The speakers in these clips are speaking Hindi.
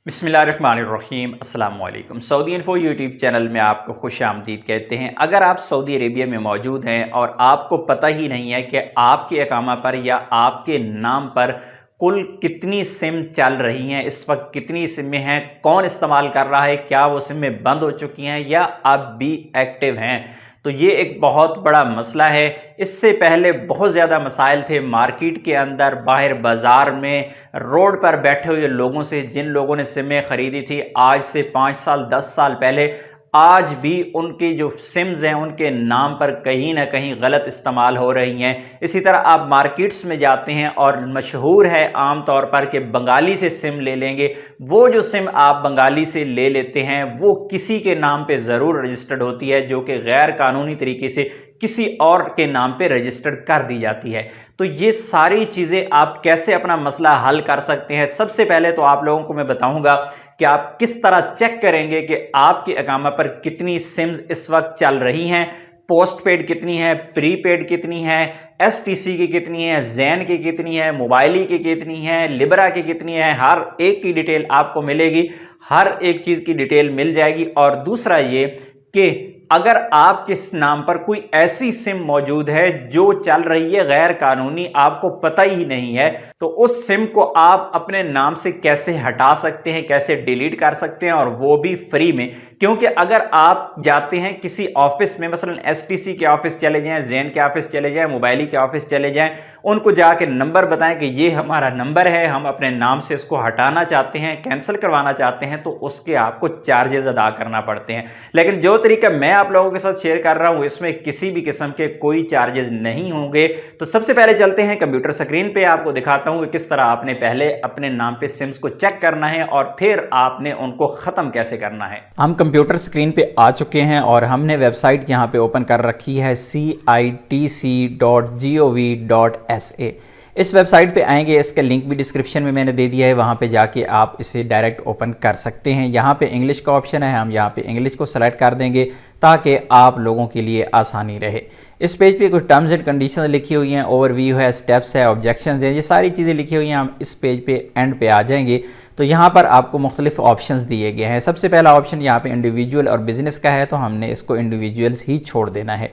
बिस्मिल्लाहिर्रहमानिर्रहीम अस्सलाम वालेकुम। सऊदी इन्फो यूट्यूब चैनल में आपको खुश आमदीद कहते हैं। अगर आप सऊदी अरेबिया में मौजूद हैं और आपको पता ही नहीं है कि आपके अकामा पर या आपके नाम पर कुल कितनी सिम चल रही हैं, इस वक्त कितनी सिमें हैं, कौन इस्तेमाल कर रहा है, क्या वो सिमें बंद हो चुकी हैं या अब भी एक्टिव हैं, तो ये एक बहुत बड़ा मसला है। इससे पहले बहुत ज़्यादा मसाइल थे मार्केट के अंदर, बाहर बाज़ार में, रोड पर बैठे हुए लोगों से, जिन लोगों ने सिमें ख़रीदी थी आज से 5 साल 10 साल पहले, आज भी उनकी जो सिम्स हैं उनके नाम पर कहीं ना कहीं गलत इस्तेमाल हो रही हैं। इसी तरह आप मार्केट्स में जाते हैं और मशहूर है आम तौर पर कि बंगाली से सिम ले लेंगे, वो जो सिम आप बंगाली से ले लेते हैं वो किसी के नाम पे ज़रूर रजिस्टर्ड होती है, जो कि गैर कानूनी तरीके से किसी और के नाम पे रजिस्टर्ड कर दी जाती है। तो ये सारी चीज़ें आप कैसे अपना मसला हल कर सकते हैं, सबसे पहले तो आप लोगों को मैं बताऊंगा कि आप किस तरह चेक करेंगे कि आपके अकामा पर कितनी सिम्स इस वक्त चल रही हैं, पोस्ट पेड कितनी है, प्रीपेड कितनी है, एसटीसी की कितनी है, जैन की कितनी है, मोबाइली की कितनी है, लिब्रा की कितनी है। हर एक की डिटेल आपको मिलेगी, हर एक चीज़ की डिटेल मिल जाएगी। और दूसरा ये कि अगर आपके नाम पर कोई ऐसी सिम मौजूद है जो चल रही है गैर कानूनी, आपको पता ही नहीं है, तो उस सिम को आप अपने नाम से कैसे हटा सकते हैं, कैसे डिलीट कर सकते हैं, और वो भी फ्री में। क्योंकि अगर आप जाते हैं किसी ऑफिस में, मसलन एसटीसी के ऑफिस चले जाएं, जैन के ऑफिस चले जाएं, मोबाइली के ऑफिस चले जाएं, उनको जाके नंबर बताएं कि ये हमारा नंबर है, हम अपने नाम से इसको हटाना चाहते हैं, कैंसिल करवाना चाहते हैं, तो उसके आपको चार्जेस अदा करना पड़ते हैं। लेकिन जो तरीका मैं आप लोगों के साथ शेयर कर रहा हूं इसमें किसी भी किस्म के कोई चार्जेस नहीं होंगे। तो सबसे पहले चलते हैं कंप्यूटर स्क्रीन पे, आपको दिखाता हूं कि किस तरह आपने पहले अपने नाम पे सिम्स को चेक करना है और फिर आपने उनको खत्म कैसे करना है। हम कंप्यूटर स्क्रीन पे आ चुके हैं और हमने वेबसाइट यहां पे ओपन कर रखी है CITC.gov.sa। इस वेबसाइट पे आएंगे, इसका लिंक भी डिस्क्रिप्शन में मैंने दे दिया है, वहाँ पे जाके आप इसे डायरेक्ट ओपन कर सकते हैं। यहाँ पे इंग्लिश का ऑप्शन है, हम यहाँ पे इंग्लिश को सेलेक्ट कर देंगे ताकि आप लोगों के लिए आसानी रहे। इस पेज पे कुछ टर्म्स एंड कंडीशंस लिखी हुई हैं, ओवरव्यू है, स्टेप्स है, ऑब्जेक्शंस हैं, ये सारी चीज़ें लिखी हुई हैं। हम इस पेज पे एंड पे आ जाएंगे तो यहाँ पर आपको मुख्तलिफ ऑप्शंस दिए गए हैं। सबसे पहला ऑप्शन यहाँ पे इंडिविजुअल और बिजनेस का है, तो हमने इसको इंडिविजुअल्स ही छोड़ देना है।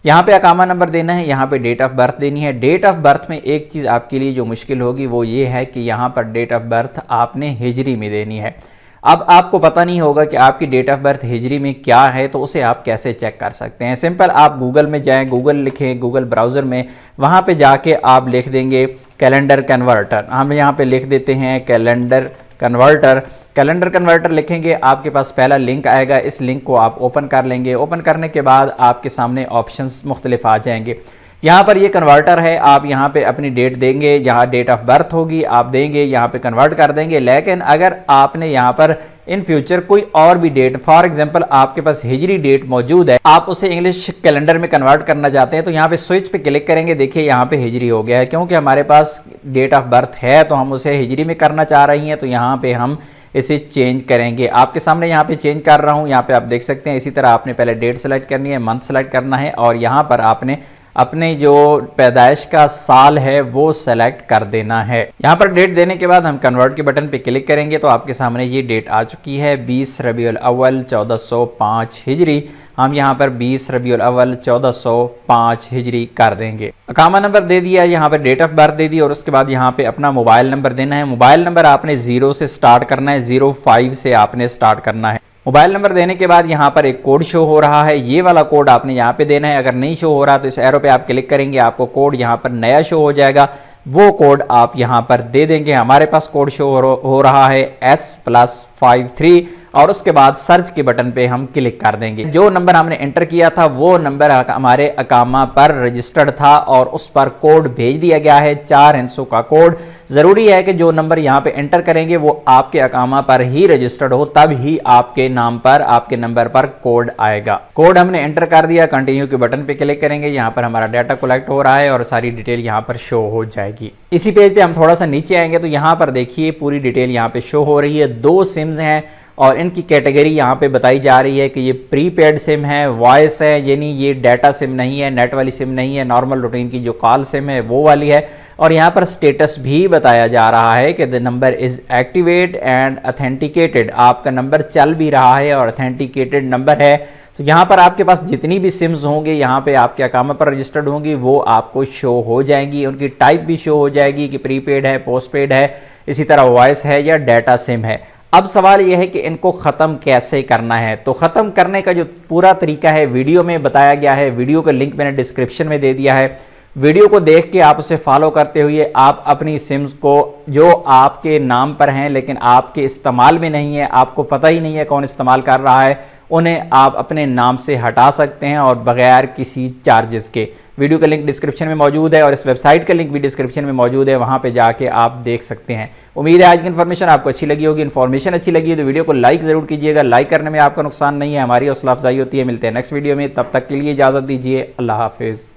यहाँ पे अकामा नंबर देना है, यहाँ पे डेट ऑफ बर्थ देनी है। डेट ऑफ बर्थ में एक चीज़ आपके लिए जो मुश्किल होगी वो ये है कि यहाँ पर डेट ऑफ बर्थ आपने हिजरी में देनी है। अब आपको पता नहीं होगा कि आपकी डेट ऑफ बर्थ हिजरी में क्या है, तो उसे आप कैसे चेक कर सकते हैं। सिंपल, आप गूगल में जाएं, गूगल लिखें, गूगल ब्राउज़र में, वहाँ पे जाके आप लिख देंगे कैलेंडर कन्वर्टर। हम यहाँ पे लिख देते हैं कैलेंडर कन्वर्टर। कैलेंडर कन्वर्टर लिखेंगे, आपके पास पहला लिंक आएगा, इस लिंक को आप ओपन कर लेंगे। ओपन करने के बाद आपके सामने ऑप्शंस मुख्तलिफ आ जाएंगे। यहाँ पर ये कन्वर्टर है, आप यहाँ पे अपनी डेट देंगे, यहाँ डेट ऑफ बर्थ होगी आप देंगे, यहाँ पे कन्वर्ट कर देंगे। लेकिन अगर आपने यहाँ पर इन फ्यूचर कोई और भी डेट, फॉर एग्जांपल आपके पास हिजरी डेट मौजूद है, आप उसे इंग्लिश कैलेंडर में कन्वर्ट करना चाहते हैं, तो यहाँ पे स्विच पे क्लिक करेंगे। देखिए यहाँ पे हिजरी हो गया है, क्योंकि हमारे पास डेट ऑफ बर्थ है तो हम उसे हिजरी में करना चाह रही हैं, तो यहाँ पे हम इसे चेंज करेंगे। आपके सामने यहाँ पे चेंज कर रहा हूँ, यहाँ पे आप देख सकते हैं। इसी तरह आपने पहले डेट सेलेक्ट करनी है, मंथ सेलेक्ट करना है, और यहाँ पर आपने अपने जो पैदाइश का साल है वो सेलेक्ट कर देना है। यहाँ पर डेट देने के बाद हम कन्वर्ट के बटन पे क्लिक करेंगे तो आपके सामने ये डेट आ चुकी है 20 रबीउल अव्वल 1405 हिजरी। हम यहाँ पर 20 रबीउल अव्वल 1405 हिजरी कर देंगे। अकामा नंबर दे दिया, यहाँ पर डेट ऑफ बर्थ दे दी, और उसके बाद यहाँ पे अपना मोबाइल नंबर देना है। मोबाइल नंबर आपने 0 से स्टार्ट करना है, 05 से आपने स्टार्ट करना है। मोबाइल नंबर देने के बाद यहाँ पर एक कोड शो हो रहा है, ये वाला कोड आपने यहाँ पे देना है। अगर नहीं शो हो रहा तो इस एरो पे आप क्लिक करेंगे, आपको कोड यहाँ पर नया शो हो जाएगा, वो कोड आप यहाँ पर दे देंगे। हमारे पास कोड शो हो रहा है S+53, और उसके बाद सर्च के बटन पे हम क्लिक कर देंगे। जो नंबर हमने एंटर किया था वो नंबर हमारे अकामा पर रजिस्टर्ड था और उस पर कोड भेज दिया गया है, 4 हिस्सों का कोड। ज़रूरी है कि जो नंबर यहाँ पे एंटर करेंगे वो आपके अकामा पर ही रजिस्टर्ड हो, तब ही आपके नाम पर, आपके नंबर पर कोड आएगा। कोड हमने एंटर कर दिया, कंटिन्यू के बटन पे क्लिक करेंगे, यहाँ पर हमारा डाटा कलेक्ट हो रहा है और सारी डिटेल यहाँ पर शो हो जाएगी। इसी पेज पे हम थोड़ा सा नीचे आएंगे तो यहाँ पर देखिए पूरी डिटेल यहाँ पे शो हो रही है। 2 सिम्स हैं और इनकी कैटेगरी यहाँ पे बताई जा रही है कि ये प्रीपेड सिम है, वॉइस है, यानी ये डाटा सिम नहीं है, नेट वाली सिम नहीं है, नॉर्मल रूटीन की जो कॉल सिम है वो वाली है। और यहाँ पर स्टेटस भी बताया जा रहा है कि the number is activate and authenticated, आपका नंबर चल भी रहा है और अथेंटिकेटेड नंबर है। तो यहाँ पर आपके पास जितनी भी सिम्स होंगे यहाँ पे आपके अकाउंट पर रजिस्टर्ड होंगी वो आपको शो हो जाएंगी, उनकी टाइप भी शो हो जाएगी कि प्रीपेड है, पोस्टपेड है, इसी तरह वॉइस है या डाटा सिम है। अब सवाल यह है कि इनको ख़त्म कैसे करना है। तो ख़त्म करने का जो पूरा तरीका है वीडियो में बताया गया है, वीडियो का लिंक मैंने डिस्क्रिप्शन में दे दिया है। वीडियो को देख के आप उसे फॉलो करते हुए आप अपनी सिम्स को जो आपके नाम पर हैं लेकिन आपके इस्तेमाल में नहीं है, आपको पता ही नहीं है कौन इस्तेमाल कर रहा है, उन्हें आप अपने नाम से हटा सकते हैं और बगैर किसी चार्जेस के। वीडियो का लिंक डिस्क्रिप्शन में मौजूद है और इस वेबसाइट का लिंक भी डिस्क्रिप्शन में मौजूद है, वहां पे जाके आप देख सकते हैं। उम्मीद है आज की इन्फॉर्मेशन आपको अच्छी लगी होगी। इन्फॉर्मेशन अच्छी लगी है तो वीडियो को लाइक जरूर कीजिएगा, लाइक करने में आपका नुकसान नहीं है, हमारी हौसला अफजाई होती है। मिलते हैं नेक्स्ट वीडियो में, तब तक के लिए इजाज़त दीजिए, अल्लाह हाफिज़।